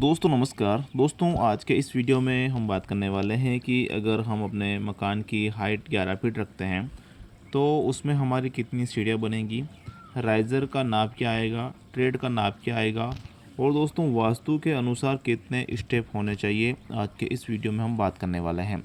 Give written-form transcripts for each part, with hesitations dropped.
दोस्तों नमस्कार। दोस्तों आज के इस वीडियो में हम बात करने वाले हैं कि अगर हम अपने मकान की हाइट 11 फीट रखते हैं तो उसमें हमारी कितनी सीढ़ियाँ बनेंगी, राइज़र का नाप क्या आएगा, ट्रेड का नाप क्या आएगा और दोस्तों वास्तु के अनुसार कितने स्टेप होने चाहिए। आज के इस वीडियो में हम बात करने वाले हैं।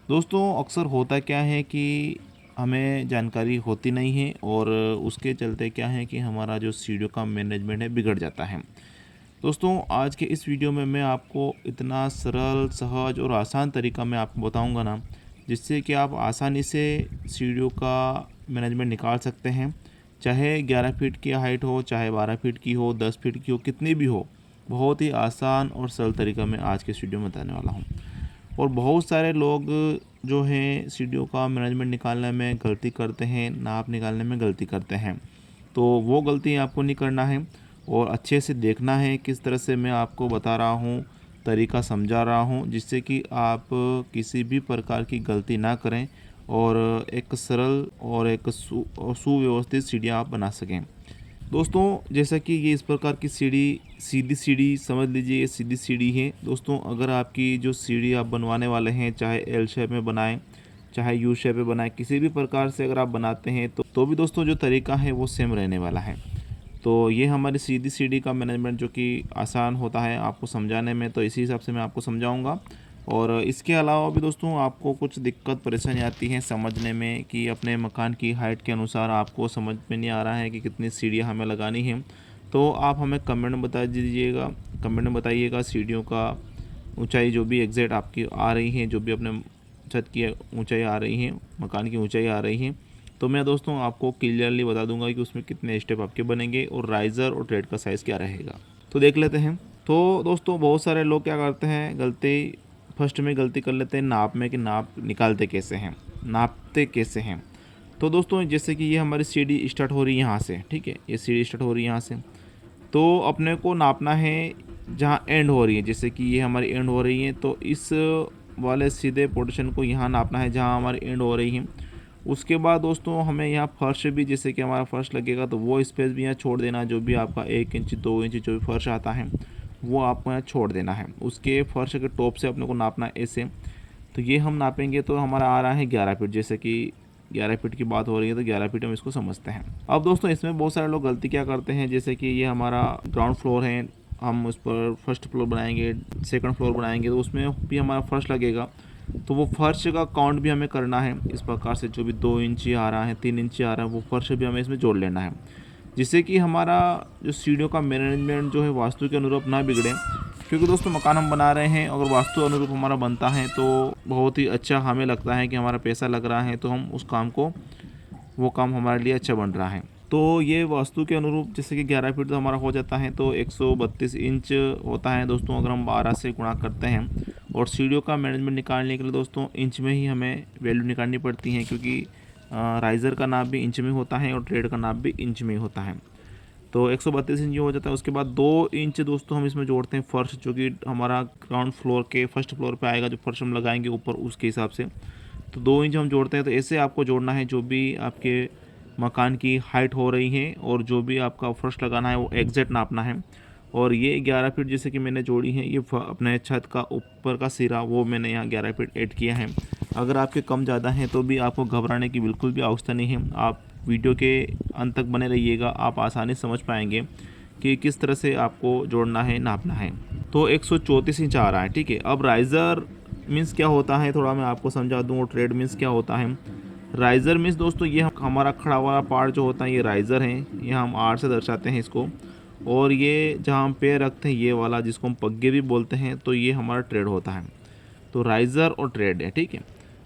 दोस्तों अक्सर होता क्या है कि हमें जानकारी होती नहीं है और उसके चलते क्या है कि हमारा जो सीढ़ियों का मैनेजमेंट है बिगड़ जाता है। दोस्तों आज के इस वीडियो में मैं आपको इतना सरल, सहज और आसान तरीका मैं आपको बताऊंगा ना, जिससे कि आप आसानी से सीढ़ियों का मैनेजमेंट निकाल सकते हैं। चाहे 11 फीट की हाइट हो, चाहे 12 फीट की हो, 10 फीट की हो, कितनी भी हो, बहुत ही आसान और सरल तरीका मैं आज के इस वीडियो में बताने वाला हूँ। और बहुत सारे लोग जो हैं सीढ़ियों का मैनेजमेंट निकालने में गलती करते हैं, नाप निकालने में गलती करते हैं। तो वो गलती आपको नहीं करना है और अच्छे से देखना है किस तरह से मैं आपको बता रहा हूँ, तरीका समझा रहा हूँ, जिससे कि आप किसी भी प्रकार की गलती ना करें और एक सरल और एक सुव्यवस्थित सीढ़ियाँ आप बना सकें। दोस्तों जैसा कि ये इस प्रकार की सीढ़ी, सीधी सीढ़ी समझ लीजिए, ये सीधी सीढ़ी है। दोस्तों अगर आपकी जो सीढ़ी आप बनवाने वाले हैं, चाहे एल शेप में बनाएं, चाहे यू शेप में बनाएं, किसी भी प्रकार से अगर आप बनाते हैं तो भी दोस्तों जो तरीका है वो सेम रहने वाला है। तो ये हमारी सीधी सीढ़ी का मैनेजमेंट जो कि आसान होता है आपको समझाने में, तो इसी हिसाब से मैं आपको समझाऊंगा। और इसके अलावा भी दोस्तों आपको कुछ दिक्कत परेशानी आती है समझने में कि अपने मकान की हाइट के अनुसार आपको समझ में नहीं आ रहा है कि कितनी सीढ़ियाँ हमें लगानी है, तो आप हमें कमेंट में बता दीजिएगा। कमेंट में बताइएगा सीढ़ियों का ऊंचाई जो भी एग्जैक्ट आपकी आ रही है, जो भी अपने छत की ऊंचाई आ रही है, मकान की ऊंचाई आ रही है, तो मैं दोस्तों आपको क्लियरली बता दूंगा कि उसमें कितने स्टेप आपके बनेंगे और राइज़र और ट्रेड का साइज़ क्या रहेगा। तो देख लेते हैं। तो दोस्तों बहुत सारे लोग क्या करते हैं, फर्स्ट में गलती कर लेते हैं नाप में, कि नाप निकालते कैसे हैं, नापते कैसे हैं। तो दोस्तों जैसे कि ये हमारी सीढ़ी स्टार्ट हो रही है यहाँ से, ठीक है, ये सीढ़ी स्टार्ट हो रही है यहाँ से, तो अपने को नापना है जहाँ एंड हो रही है। जैसे कि ये हमारी एंड हो रही है, तो इस वाले सीधे पोर्शन को यहाँ नापना है जहाँ हमारी एंड हो रही है। उसके बाद दोस्तों हमें यहाँ फर्श भी, जैसे कि हमारा फर्श लगेगा तो वो स्पेस भी यहाँ छोड़ देना, जो भी आपका 1 इंच 2 इंच जो भी फर्श आता है वो आपको यहाँ छोड़ देना है। उसके फर्श के टॉप से अपने को नापना है ऐसे। तो ये हम नापेंगे तो हमारा आ रहा है 11 फीट। जैसे कि 11 फीट की बात हो रही है तो 11 फीट हम इसको समझते हैं। अब दोस्तों इसमें बहुत सारे लोग गलती क्या करते हैं, जैसे कि ये हमारा ग्राउंड फ्लोर है, हम उस पर फर्स्ट फ्लोर बनाएंगे, सेकंड फ्लोर बनाएंगे, तो उसमें भी हमारा फर्श लगेगा। तो वो फर्श का काउंट भी हमें करना है इस प्रकार से, जो भी 2 इंच आ रहा है, 3 इंच आ रहा है, वो फर्श भी हमें इसमें जोड़ लेना है, जिससे कि हमारा जो सीढ़ियों का मैनेजमेंट जो है वास्तु के अनुरूप ना बिगड़े। क्योंकि दोस्तों मकान हम बना रहे हैं, अगर वास्तु अनुरूप हमारा बनता है तो बहुत ही अच्छा हमें लगता है कि हमारा पैसा लग रहा है, तो हम उस काम को, वो काम हमारे लिए अच्छा बन रहा है। तो ये वास्तु के अनुरूप जैसे कि 11 फीट तो हमारा हो जाता है, तो 132 इंच होता है दोस्तों अगर हम 12 से गुणा करते हैं। और सीढ़ियों का मैनेजमेंट निकालने के लिए दोस्तों इंच में ही हमें वैल्यू निकालनी पड़ती है, क्योंकि राइज़र का नाप भी इंच में होता है और ट्रेड का नाप भी इंच में होता है। तो 132 इंच हो जाता है। उसके बाद 2 इंच दोस्तों हम इसमें जोड़ते हैं फर्श, जो कि हमारा ग्राउंड फ्लोर के फर्स्ट फ्लोर पे आएगा, जो फर्श हम लगाएंगे ऊपर उसके हिसाब से। तो 2 इंच हम जोड़ते हैं। तो ऐसे आपको जोड़ना है जो भी आपके मकान की हाइट हो रही है और जो भी आपका फर्श लगाना है वो एग्जैक्ट नापना है। और ये 11 फीट जैसे कि मैंने जोड़ी है, ये अपने छत का ऊपर का सिरा वो मैंने यहाँ 11 फीट ऐड किया है। अगर आपके कम ज़्यादा हैं तो भी आपको घबराने की बिल्कुल भी आवश्यकता नहीं है। आप वीडियो के अंत तक बने रहिएगा, आप आसानी से समझ पाएंगे कि किस तरह से आपको जोड़ना है, नापना है। तो 134 इंच आ रहा है, ठीक है। अब राइज़र मीन्स क्या होता है थोड़ा मैं आपको समझा दूँ, और ट्रेड मीन्स क्या होता है। राइज़र मीन्स दोस्तों ये हमारा खड़ा वाला पार्ट जो होता है ये राइज़र है, ये हम आर से दर्शाते हैं इसको। और ये जहाँ हम पैर रखते हैं ये वाला, जिसको हम पग्गे भी बोलते हैं, तो ये हमारा ट्रेड होता है। तो राइज़र और ट्रेड है, ठीक है।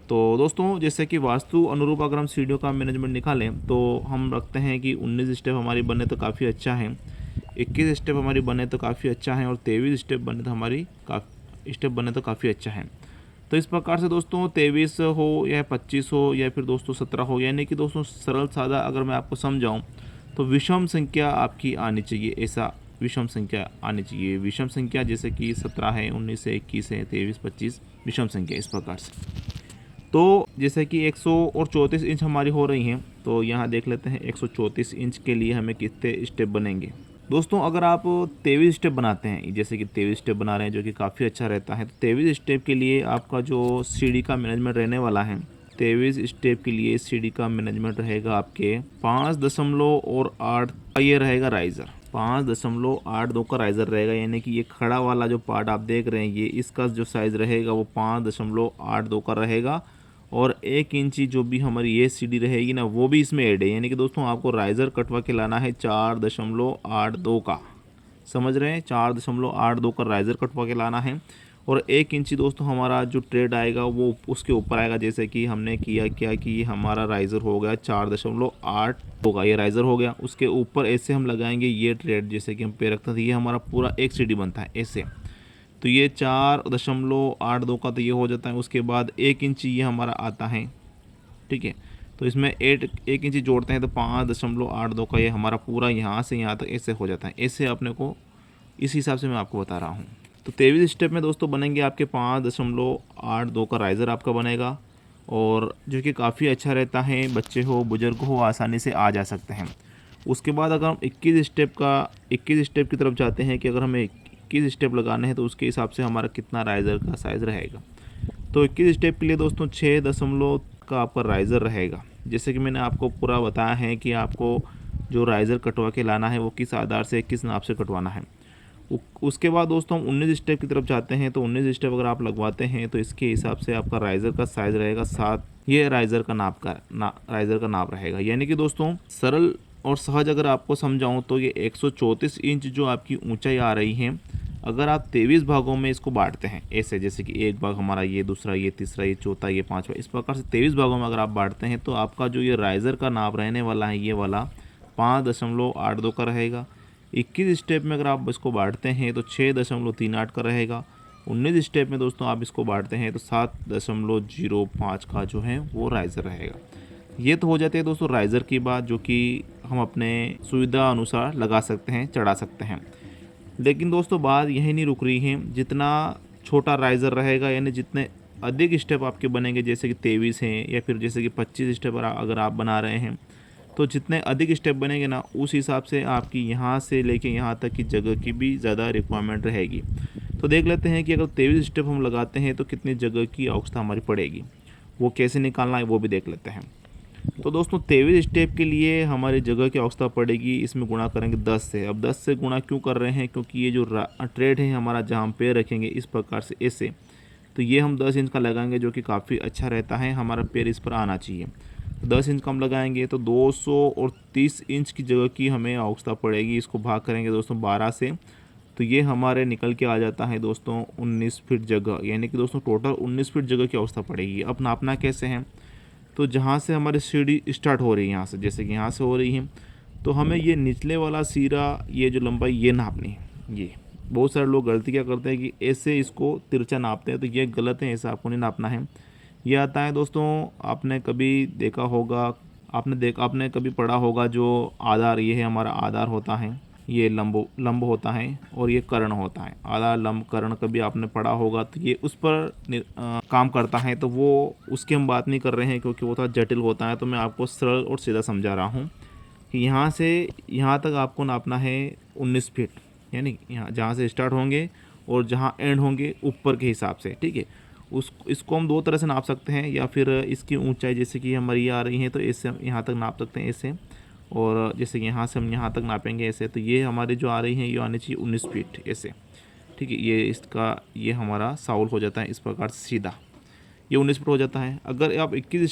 तो दोस्तों जैसे कि वास्तु अनुरूप अगर हम सीढ़ियों का मैनेजमेंट निकालें तो हम रखते हैं कि 19 स्टेप हमारी बने तो काफ़ी अच्छा है, 21 स्टेप हमारी बने तो काफ़ी अच्छा है, और 23 स्टेप बने तो काफ़ी अच्छा है। तो इस प्रकार से दोस्तों 23 हो या 25 हो या फिर दोस्तों 17 हो, यानी कि दोस्तों सरल सादा अगर मैं आपको समझाऊँ तो विषम संख्या आपकी आनी चाहिए, ऐसा विषम संख्या आनी चाहिए। विषम संख्या जैसे कि 17 है, 19 है, 21 है, 23, 25 विषम संख्या इस प्रकार से। तो जैसे कि 134 इंच हमारी हो रही हैं, तो यहाँ देख लेते हैं 134 इंच के लिए हमें कितने स्टेप बनेंगे। दोस्तों अगर आप 23 स्टेप बनाते हैं, जैसे कि 23 स्टेप बना रहे हैं जो कि काफ़ी अच्छा रहता है, तो 23 स्टेप के लिए आपका जो सीढ़ी का मैनेजमेंट रहने वाला है, 23 स्टेप के लिए सीढ़ी का मैनेजमेंट रहेगा आपके 5.8 का ये रहेगा राइज़र, 5.82 का राइज़र रहेगा। यानी कि ये खड़ा वाला जो पार्ट आप देख रहे हैं, ये इसका जो साइज़ रहेगा वो 5.82 का रहेगा। और 1 इंची जो भी हमारी ये सीढ़ी रहेगी ना, वो भी इसमें ऐड है। यानी कि दोस्तों आपको राइज़र कटवा के लाना है 4.82 का, समझ रहे हैं, 4.82 का राइज़र कटवा के लाना है। और 1 इंची दोस्तों हमारा जो ट्रेड आएगा वो उसके ऊपर आएगा। जैसे कि हमने किया क्या कि हमारा राइज़र हो गया 4.82 का, ये राइज़र हो गया। उसके ऊपर ऐसे हम लगाएंगे ये ट्रेड, जैसे कि हम पे रखते थे, ये हमारा पूरा एक सीढ़ी बनता है ऐसे। तो ये 4.82 का तो ये हो जाता है। उसके बाद 1 इंची ये हमारा आता है, ठीक है। तो इसमें 1 इंची जोड़ते हैं तो 5.82 का ये हमारा पूरा यहाँ से यहाँ तक ऐसे हो जाता है। ऐसे अपने को इस हिसाब से मैं आपको बता रहा हूँ। तो 23 स्टेप में दोस्तों बनेंगे आपके 5.82 का राइज़र आपका बनेगा, और जो कि काफ़ी अच्छा रहता है, बच्चे हो बुज़ुर्ग हो आसानी से आ जा सकते हैं। उसके बाद अगर हम 21 स्टेप की तरफ जाते हैं कि अगर हमें 21 स्टेप लगाने हैं तो उसके हिसाब से हमारा कितना राइज़र का साइज़ रहेगा। तो 21 स्टेप के लिए दोस्तों 6 का आपका राइज़र रहेगा। जैसे कि मैंने आपको पूरा बताया है कि आपको जो राइज़र कटवा के लाना है वो किस आधार से किस नाप से कटवाना है। उसके बाद दोस्तों हम 19 स्टेप की तरफ जाते हैं। तो 19 स्टेप अगर आप लगवाते हैं तो इसके हिसाब से आपका राइज़र का साइज़ रहेगा 7। ये राइज़र का नाप रहेगा। यानी कि दोस्तों सरल और सहज अगर आपको समझाऊं तो ये 134 इंच जो आपकी ऊंचाई आ रही है, अगर आप 23 भागों में इसको बांटते हैं ऐसे, जैसे कि एक भाग हमारा ये, दूसरा ये, तीसरा ये, चौथा ये, पाँचवा, इस प्रकार से 23 भागों में अगर आप बांटते हैं तो आपका जो ये राइज़र का नाप रहने वाला है ये वाला 5.82 का रहेगा। 21 स्टेप में अगर आप इसको बांटते हैं तो 6.38 का रहेगा। 19 स्टेप में दोस्तों आप इसको बांटते हैं तो 7.05 का जो है वो राइज़र रहेगा। ये तो हो जाती है दोस्तों राइज़र की बात, जो कि हम अपने सुविधा अनुसार लगा सकते हैं, चढ़ा सकते हैं। लेकिन दोस्तों बात यही नहीं रुक रही है। जितना छोटा राइज़र रहेगा, यानी जितने अधिक स्टेप आपके बनेंगे, जैसे कि 23 हैं या फिर जैसे कि 25 स्टेप अगर आप बना रहे हैं, तो जितने अधिक स्टेप बनेंगे ना, उस हिसाब से आपकी यहाँ से लेके यहाँ तक की जगह की भी ज़्यादा रिक्वायरमेंट रहेगी। तो देख लेते हैं कि अगर 23 स्टेप हम लगाते हैं तो कितनी जगह की आवश्यकता हमारी पड़ेगी, वो कैसे निकालना है वो भी देख लेते हैं। तो दोस्तों 23 स्टेप के लिए हमारी जगह की आवश्यकता पड़ेगी, इसमें गुणा करेंगे 10 से। अब 10 से गुणा क्यों कर रहे हैं, क्योंकि ये जो ट्रेड है हमारा, जहाँ हम पैर रखेंगे इस प्रकार से ऐसे, तो ये हम 10 इंच का लगाएंगे, जो कि काफ़ी अच्छा रहता है, हमारा पैर इस पर आना चाहिए। 10 इंच कम लगाएंगे तो 230 इंच की जगह की हमें आवश्यकता पड़ेगी। इसको भाग करेंगे दोस्तों 12 से, तो ये हमारे निकल के आ जाता है दोस्तों 19 फीट जगह। यानी कि दोस्तों टोटल 19 फीट जगह की आवश्यकता पड़ेगी। अब नापना कैसे है, तो जहाँ से हमारी सीढ़ी स्टार्ट हो रही है, यहाँ से, जैसे कि यहाँ से हो रही है, तो हमें ये निचले वाला सिरा, ये जो लंबाई ये नापनी है। ये बहुत सारे लोग गलती क्या करते हैं कि ऐसे इसको तिरछा नापते हैं, तो ये गलत है, ऐसा आपको नहीं नापना है। ये आता है दोस्तों, आपने कभी देखा होगा, आपने कभी पढ़ा होगा, जो आधार, ये है हमारा आधार होता है, ये लंब होता है, और ये कर्ण होता है। आधार, लंब, कर्ण कभी आपने पढ़ा होगा, तो ये उस पर काम करता है। तो वो उसकी हम बात नहीं कर रहे हैं, क्योंकि वो थोड़ा जटिल होता है। तो मैं आपको सरल और सीधा समझा रहा हूँ कि यहाँ से यहाँ तक आपको नापना है 19 फीट, यानी यहाँ जहाँ से स्टार्ट होंगे और जहाँ एंड होंगे ऊपर के हिसाब से, ठीक है। इसको हम दो तरह से नाप सकते हैं, या फिर इसकी ऊंचाई जैसे कि हमारी आ रही है तो इससे हम यहाँ तक नाप सकते हैं ऐसे, और जैसे कि यहाँ से हम यहाँ तक नापेंगे ऐसे, तो ये हमारी जो आ रही है ये आनी चाहिए 19 फीट ऐसे, ठीक है। ये हमारा साउल हो जाता है इस प्रकार से सीधा, ये 19 फीट हो जाता है। अगर आप 21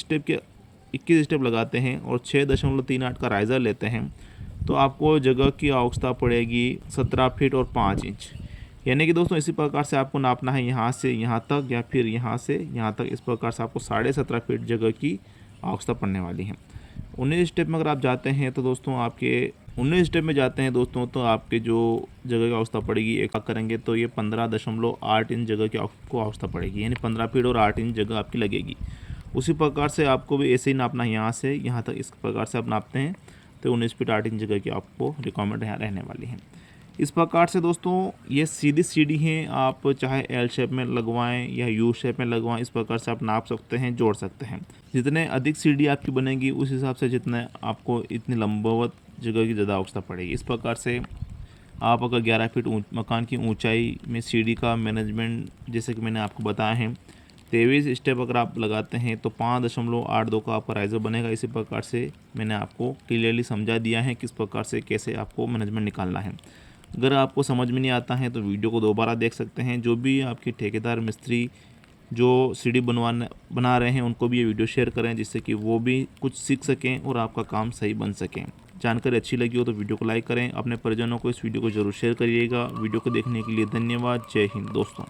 स्टेप लगाते हैं और 6.38 का राइज़र लेते हैं, तो आपको जगह की आवश्यकता पड़ेगी 17 फीट और 5 इंच। यानी कि दोस्तों इसी प्रकार से आपको नापना है यहाँ से यहाँ तक, या फिर यहाँ से यहाँ तक। इस प्रकार से आपको 17.5 फीट जगह की आवश्यकता पड़ने वाली है। 19 स्टेप में अगर आप जाते हैं तो दोस्तों आपके 19 स्टेप में जाते हैं दोस्तों, तो आपके जो जगह की आवश्यकता पड़ेगी, एक करेंगे तो ये 15.8 इंच जगह की आपको आवश्यकता पड़ेगी, यानी 15 फीट और 8 इंच जगह आपकी लगेगी। उसी प्रकार से आपको भी ऐसे ही नापना है, यहाँ से यहाँ तक इस प्रकार से आप नापते हैं तो 19 फीट 8 इंच जगह की आपको रिक्वायरमेंट यहाँ रहने वाली है। इस प्रकार से दोस्तों ये सीधी सीढ़ी हैं, आप चाहे एल शेप में लगवाएं या यू शेप में लगवाएं, इस प्रकार से आप नाप सकते हैं, जोड़ सकते हैं। जितने अधिक सीढ़ी आपकी बनेगी उस हिसाब से जितने आपको इतनी लंबवत जगह की ज़्यादा आवश्यकता पड़ेगी। इस प्रकार से आप अगर 11 फीट मकान की ऊंचाई में सीढ़ी का मैनेजमेंट जैसे कि मैंने आपको बताया है 23 स्टेप अगर आप लगाते हैं तो 5.82 का आपका राइज़र बनेगा। इसी प्रकार से मैंने आपको क्लियरली समझा दिया है किस प्रकार से कैसे आपको मैनेजमेंट निकालना है। अगर आपको समझ में नहीं आता है तो वीडियो को दोबारा देख सकते हैं। जो भी आपके ठेकेदार मिस्त्री जो सीढ़ी बना रहे हैं उनको भी ये वीडियो शेयर करें, जिससे कि वो भी कुछ सीख सकें और आपका काम सही बन सकें। जानकारी अच्छी लगी हो तो वीडियो को लाइक करें, अपने परिजनों को इस वीडियो को ज़रूर शेयर करिएगा। वीडियो को देखने के लिए धन्यवाद। जय हिंद दोस्तों।